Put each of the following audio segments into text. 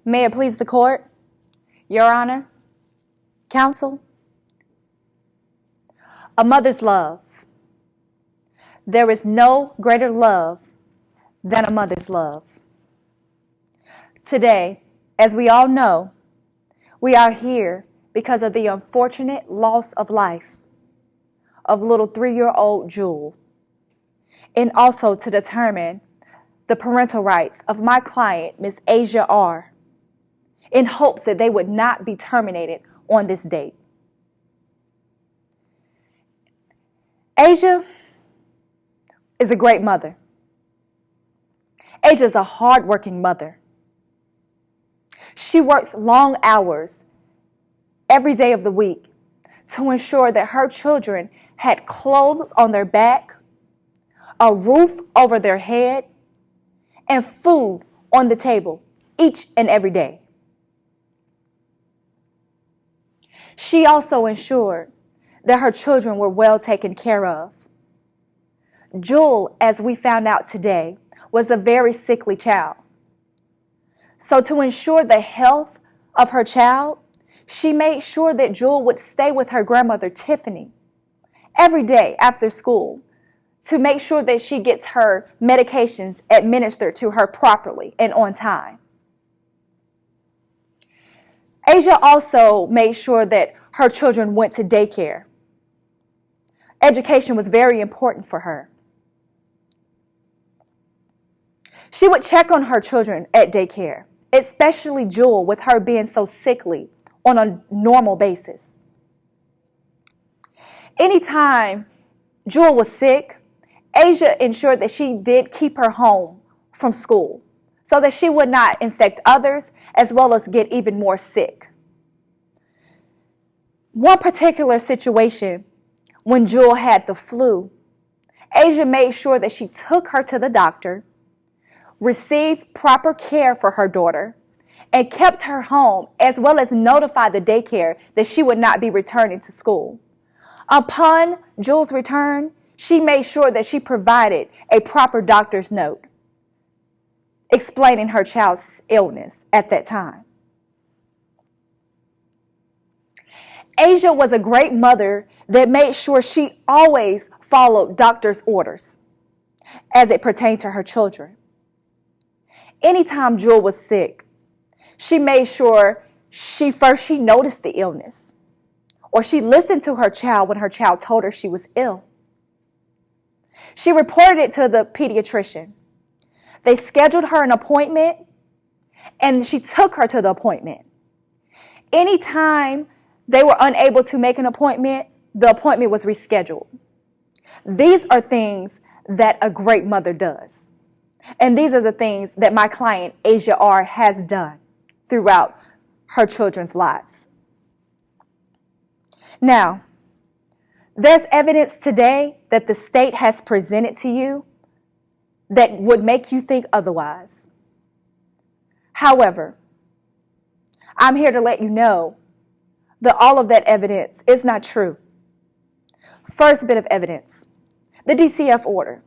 May it please the court, Your Honor, counsel. A mother's love. There is no greater love than a mother's love. Today, as we all know, we are here because of the unfortunate loss of life of little 3-year-old Jewel, and also to determine the parental rights of my client, Ms. Asia R., in hopes that they would not be terminated on this date. Asia is a great mother. Asia is a hardworking mother. She works long hours every day of the week to ensure that her children had clothes on their back, a roof over their head, and food on the table each and every day. She also ensured that her children were well taken care of. Jewel, as we found out today, was a very sickly child. So to ensure the health of her child, she made sure that Jewel would stay with her grandmother, Tiffany, every day after school to make sure that she gets her medications administered to her properly and on time. Asia also made sure that her children went to daycare. Education was very important for her. She would check on her children at daycare, especially Jewel, with her being so sickly on a normal basis. Anytime Jewel was sick, Asia ensured that she did keep her home from school so that she would not infect others as well as get even more sick. One particular situation, when Jewel had the flu, Asia made sure that she took her to the doctor, received proper care for her daughter, and kept her home, as well as notified the daycare that she would not be returning to school. Upon Jewel's return, she made sure that she provided a proper doctor's note explaining her child's illness at that time. Asia was a great mother that made sure she always followed doctor's orders as it pertained to her children. Anytime Jewel was sick, she made sure she noticed the illness, or she listened to her child when her child told her she was ill. She reported it to the pediatrician. They scheduled her an appointment, and she took her to the appointment. Anytime they were unable to make an appointment, the appointment was rescheduled. These are things that a great mother does. And these are the things that my client, Asia R., has done throughout her children's lives. Now, there's evidence today that the state has presented to you that would make you think otherwise. However, I'm here to let you know that all of that evidence is not true. First bit of evidence, the DCF order.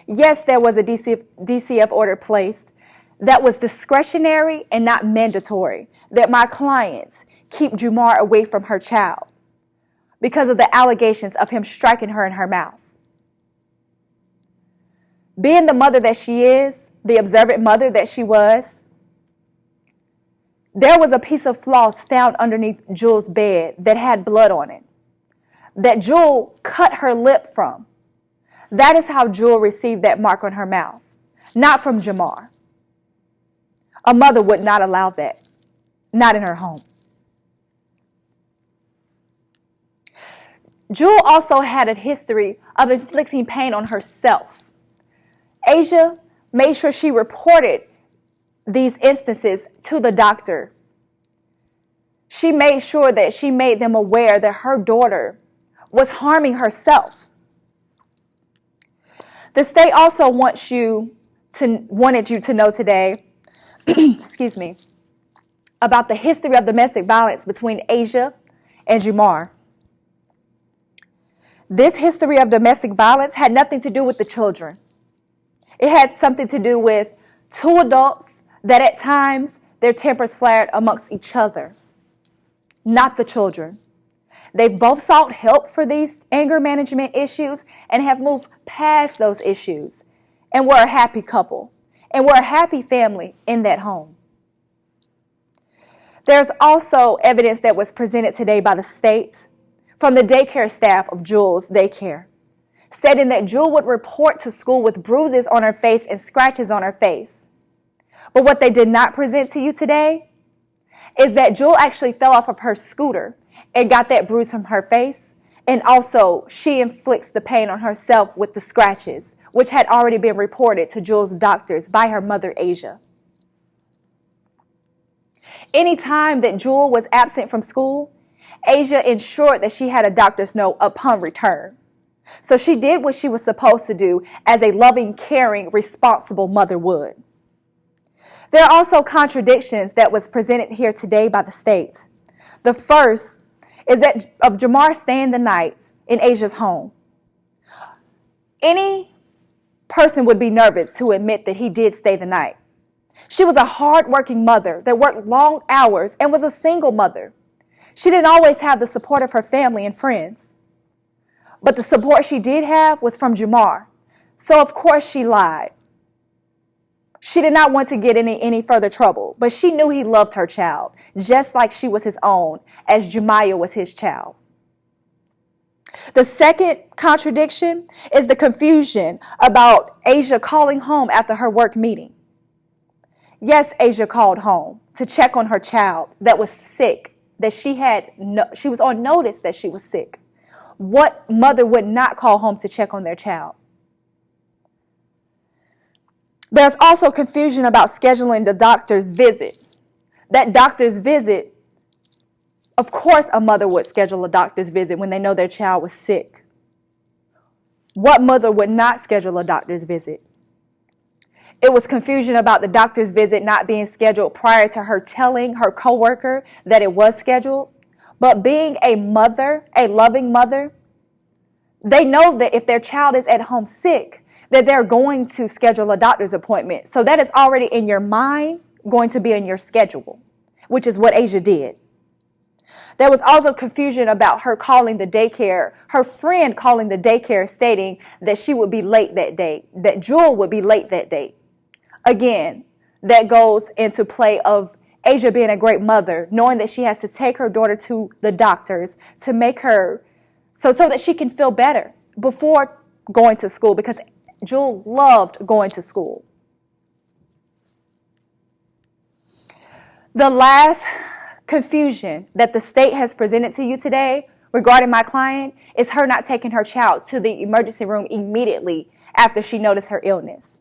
Yes, there was a DCF order placed that was discretionary and not mandatory, that my clients keep Jumar away from her child because of the allegations of him striking her in her mouth. Being the mother that she is, the observant mother that she was, there was a piece of floss found underneath Jewel's bed that had blood on it, that Jewel cut her lip from. That is how Jewel received that mark on her mouth, not from Jamar. A mother would not allow that, not in her home. Jewel also had a history of inflicting pain on herself. Asia made sure she reported these instances to the doctor. She made sure that she made them aware that her daughter was harming herself. The state also wanted you to know today, excuse me, about the history of domestic violence between Asia and Jumar. This history of domestic violence had nothing to do with the children. It had something to do with two adults that at times their tempers flared amongst each other, not the children. They've both sought help for these anger management issues and have moved past those issues. And we're a happy couple. And we're a happy family in that home. There's also evidence that was presented today by the state from the daycare staff of Jewel's daycare, stating that Jewel would report to school with bruises on her face and scratches on her face. But what they did not present to you today is that Jewel actually fell off of her scooter and got that bruise from her face. And also, she inflicts the pain on herself with the scratches, which had already been reported to Jewel's doctors by her mother, Asia. Anytime that Jewel was absent from school, Asia ensured that she had a doctor's note upon return. So she did what she was supposed to do as a loving, caring, responsible mother would. There are also contradictions that was presented here today by the state. The first is that of Jamar staying the night in Asia's home. Any person would be nervous to admit that he did stay the night. She was a hard-working mother that worked long hours and was a single mother. She didn't always have the support of her family and friends. But the support she did have was from Jamar. So of course she lied. She did not want to get in any further trouble, but she knew he loved her child, just like she was his own, as Jemiah was his child. The second contradiction is the confusion about Asia calling home after her work meeting. Yes, Asia called home to check on her child that was sick, that she was on notice that she was sick. What mother would not call home to check on their child? There's also confusion about scheduling the doctor's visit. That doctor's visit, of course a mother would schedule a doctor's visit when they know their child was sick. What mother would not schedule a doctor's visit? It was confusion about the doctor's visit not being scheduled prior to her telling her coworker that it was scheduled. But being a mother, a loving mother, they know that if their child is at home sick, that they're going to schedule a doctor's appointment. So that is already in your mind going to be in your schedule, which is what Asia did. There was also confusion about her calling the daycare, her friend calling the daycare stating that she would be late that day, that Jewel would be late that day. Again, that goes into play of Asia being a great mother, knowing that she has to take her daughter to the doctors to make her, so that she can feel better before going to school, because Jewel loved going to school. The last confusion that the state has presented to you today regarding my client is her not taking her child to the emergency room immediately after she noticed her illness.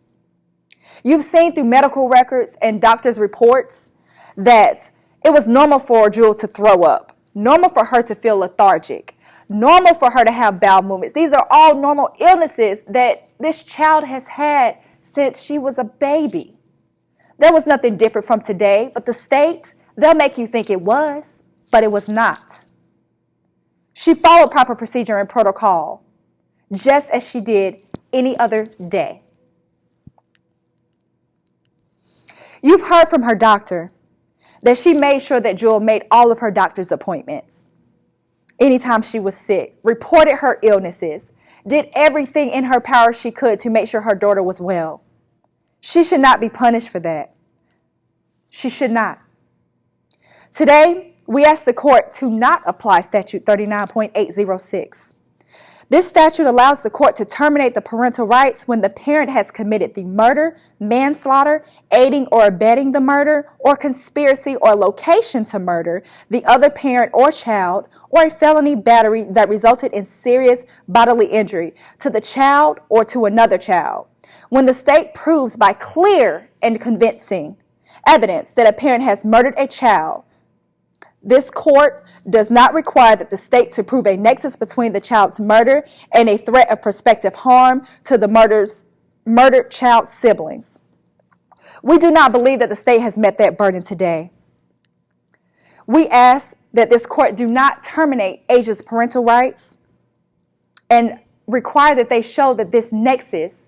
You've seen through medical records and doctors' reports that it was normal for Jewel to throw up, normal for her to feel lethargic, normal for her to have bowel movements. These are all normal illnesses that this child has had since she was a baby. There was nothing different from today, but the state, they'll make you think it was, but it was not. She followed proper procedure and protocol, just as she did any other day. You've heard from her doctor that she made sure that Jewel made all of her doctor's appointments anytime she was sick, reported her illnesses, did everything in her power she could to make sure her daughter was well. She should not be punished for that. She should not. Today, we ask the court to not apply Statute 39.806. This statute allows the court to terminate the parental rights when the parent has committed the murder, manslaughter, aiding or abetting the murder, or conspiracy or location to murder the other parent or child, or a felony battery that resulted in serious bodily injury to the child or to another child. When the state proves by clear and convincing evidence that a parent has murdered a child, this court does not require that the state to prove a nexus between the child's murder and a threat of prospective harm to the murdered child's siblings. We do not believe that the state has met that burden today. We ask that this court do not terminate Asia's parental rights and require that they show that this nexus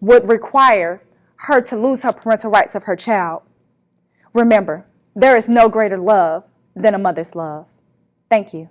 would require her to lose her parental rights of her child. Remember, there is no greater love than a mother's love. Thank you.